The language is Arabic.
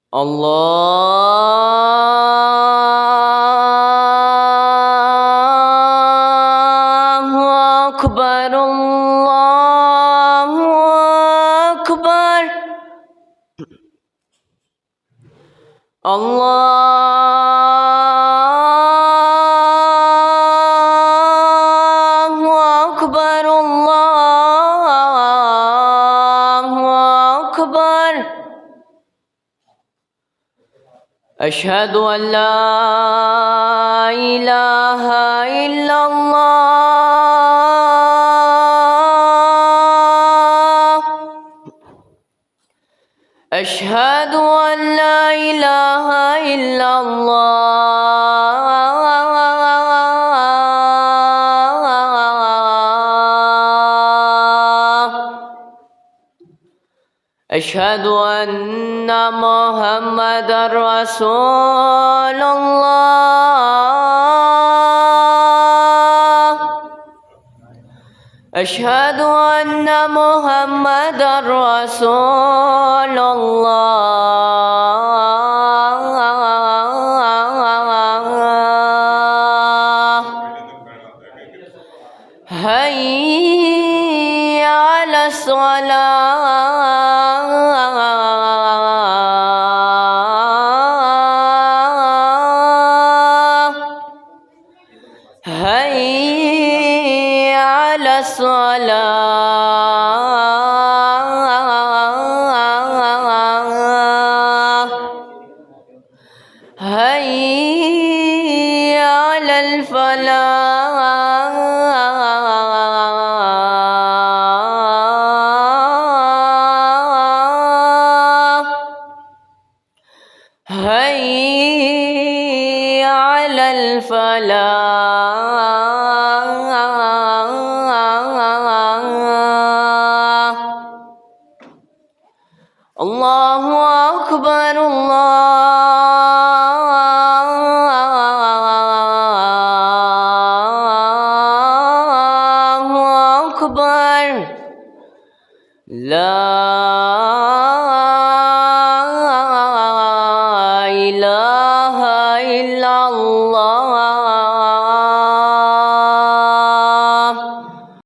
Allahu Akbar, Allahu Akbar, Allahu Akbar, Allahu Akbar. أشهد أن لا إله إلا الله. أشهد أن لا إله إلا الله. أشهد أن محمدًا رسول الله. أشهد أن محمدًا رسول الله. هيا على الصلاة. هيا على الصلاة. هيا على الفلاح. هيا على الفلاح. الله أكبر، الله أكبر. لا